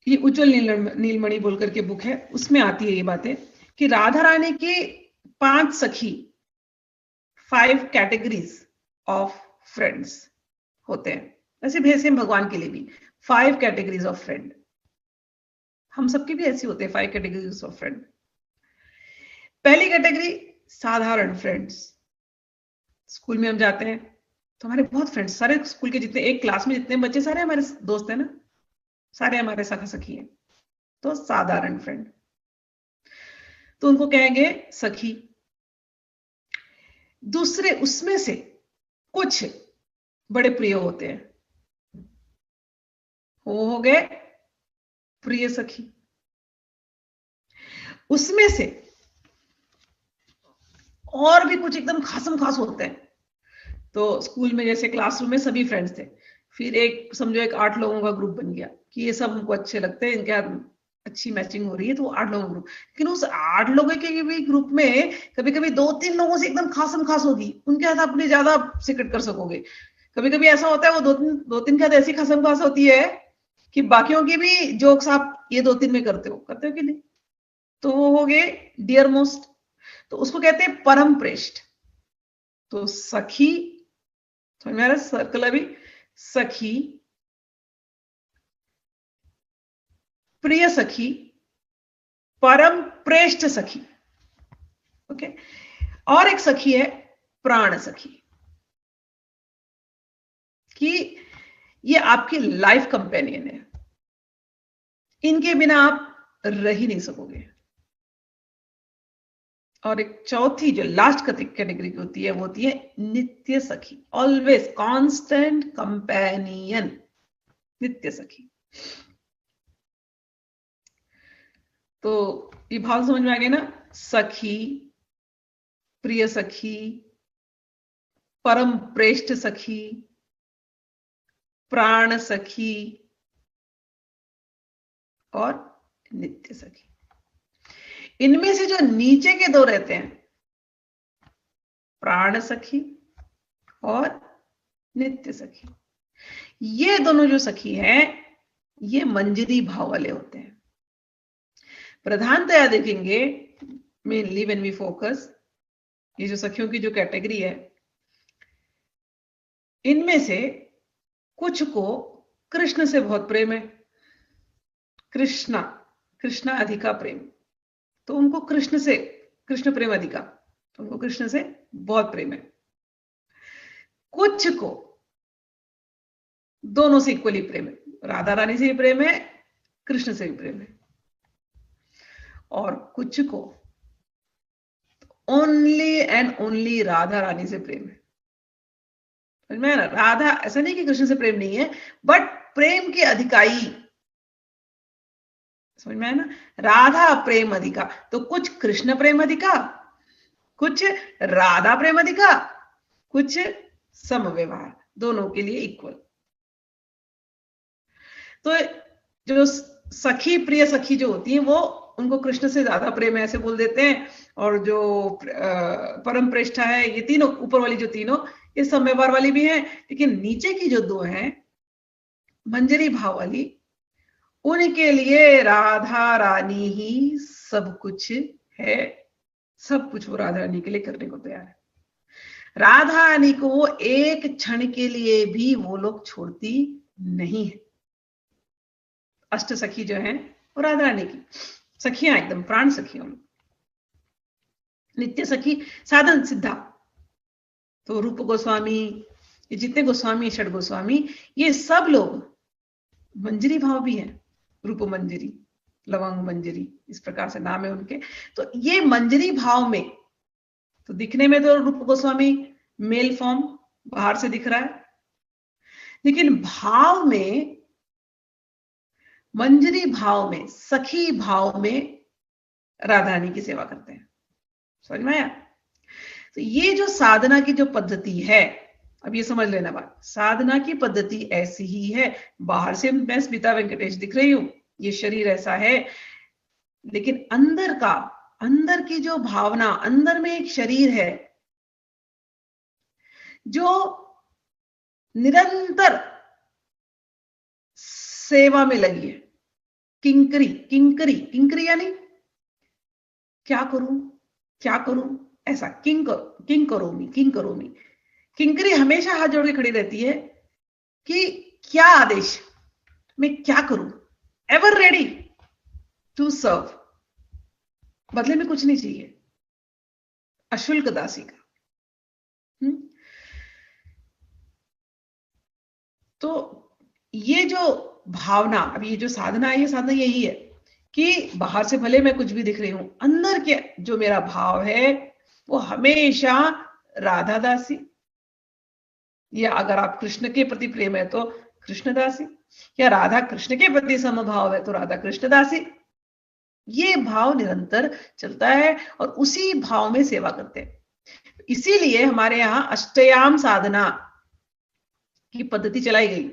ये उज्जवल नीलमणि बोल करके बुक है, उसमें आती है ये बातें कि राधा रानी की 5 सखी, 5 कैटेगरीज ऑफ फ्रेंड्स होते हैं। ऐसे भी ऐसे भगवान के लिए भी 5 कैटेगरीज ऑफ फ्रेंड, हम सबकी भी ऐसी होते हैं 5 कैटेगरीज ऑफ फ्रेंड। पहली कैटेगरी साधारण फ्रेंड्स। स्कूल में हम जाते हैं तो हमारे बहुत फ्रेंड्स, सारे स्कूल के जितने, एक क्लास में जितने बच्चे, सारे हमारे दोस्त हैं ना, सारे हमारे सखा सखी हैं, तो साधारण फ्रेंड, तो उनको कहेंगे सखी। दूसरे उसमें से कुछ बड़े प्रिय होते हैं, वो हो गए प्रिय सखी। उसमें से और भी कुछ एकदम खासम खास होते हैं। तो स्कूल में जैसे क्लासरूम में सभी फ्रेंड्स थे, फिर एक समझो एक 8 लोगों का ग्रुप बन गया कि ये सब हमको अच्छे लगते हैं, इनके अच्छी मैचिंग हो रही है, तो 8 लोगों का ग्रुप। लेकिन उस 8 लोगों के भी ग्रुप में कभी कभी 2-3 लोगों से एकदम खासम खास होगी, उनके साथ अपने ज्यादा सिकट कर सकोगे। कभी कभी ऐसा होता है वो दो तीन के साथ ऐसी खासम खास होती है कि बाकियों की भी जोक्स आप ये 2-3 में करते हो कि नहीं, तो वो हो गए डियर मोस्ट। तो उसको कहते हैं परम प्रेष्ठ। तो सखी, समझ में आ रहा है सर्कल अभी, सखी, प्रिय सखी, परम प्रेष्ठ सखी। ओके। और एक सखी है प्राण सखी, कि ये आपकी लाइफ कंपेनियन है, इनके बिना आप रह ही नहीं सकोगे। और एक चौथी जो लास्ट कैटेगरी की होती है वो होती है नित्य सखी, ऑलवेज कांस्टेंट कंपेनियन, नित्य सखी। तो ये भाव समझ में आ गया ना, सखी, प्रिय सखी, परम प्रेष्ठ सखी, प्राण सखी और नित्य सखी। इनमें से जो नीचे के 2 रहते हैं, प्राण सखी और नित्य सखी, ये दोनों जो सखी हैं ये मंजरी भाव वाले होते हैं। प्रधानतया देखेंगे, मेनली व्हेन वी फोकस, ये जो सखियों की जो कैटेगरी है, इनमें से कुछ को कृष्ण से बहुत प्रेम है, कृष्णा अधिका प्रेम, तो उनको कृष्ण प्रेम अधिका, तो उनको कृष्ण से बहुत प्रेम है। कुछ को दोनों से इक्वली प्रेम है, राधा रानी से भी प्रेम है, कृष्ण से भी प्रेम है। और कुछ को only and only Radha Rani से प्रेम है। समझ में ना, राधा, ऐसा नहीं कि कृष्ण से प्रेम नहीं है, बट प्रेम के अधिकारी, समझ में आया ना, राधा प्रेम अधिका, तो कुछ कृष्ण प्रेम अधिका, कुछ राधा प्रेम अधिका, कुछ समव्यवहार, दोनों के लिए इक्वल। तो जो सखी, प्रिय सखी जो होती है वो, उनको कृष्ण से ज्यादा प्रेम है ऐसे बोल देते हैं। और जो परम प्रेष्ठा है, ये तीनों ऊपर वाली जो तीनों, ये समव्यवहार वाली भी है, लेकिन नीचे की जो 2 हैं मंजरी भाव वाली, उनके लिए राधा रानी ही सब कुछ है, सब कुछ वो राधा रानी के लिए करने को तैयार है। राधा रानी को एक क्षण के लिए भी वो लोग छोड़ती नहीं है। अष्ट सखी जो है वो राधा रानी की सखियां, एकदम प्राण सखियों। नित्य सखी साधन सिद्धा, तो रूप गोस्वामी, ये जितने गोस्वामी, षड गोस्वामी, ये सब लोग मंजरी भाव भी है, रूप मंजरी, लवंग मंजरी, इस प्रकार से नाम है उनके। तो ये मंजरी भाव में, तो दिखने में तो रूप गोस्वामी मेल फॉर्म बाहर से दिख रहा है, लेकिन भाव में, मंजरी भाव में, सखी भाव में राधा रानी की सेवा करते हैं। समझ में आया? तो ये जो साधना की जो पद्धति है, अब ये समझ लेना बात, साधना की पद्धति ऐसी ही है। बाहर से मैं स्मिता वेंकटेश दिख रही हूं, ये शरीर ऐसा है, लेकिन अंदर का, अंदर की जो भावना, अंदर में एक शरीर है जो निरंतर सेवा में लगी है, किंकरी, किंकरी, किंकरी यानी क्या करूं, क्या करूं, ऐसा किंग करोमी, किंग करोमी। किंकरी हमेशा हाथ जोड़ के खड़ी रहती है कि क्या आदेश, मैं क्या करूं, एवर रेडी टू सर्व, बदले में कुछ नहीं चाहिए, अशुल्क दासी का। तो ये जो भावना, अब ये जो साधना है, ये साधना यही है कि बाहर से भले मैं कुछ भी दिख रही हूं, अंदर के जो मेरा भाव है वो हमेशा राधा दासी, या अगर आप कृष्ण के प्रति प्रेम है तो कृष्ण दासी, या राधा कृष्ण के प्रति समभाव है तो राधा कृष्ण दासी। ये भाव निरंतर चलता है और उसी भाव में सेवा करते हैं। इसीलिए हमारे यहां अष्टयाम साधना की पद्धति चलाई गई।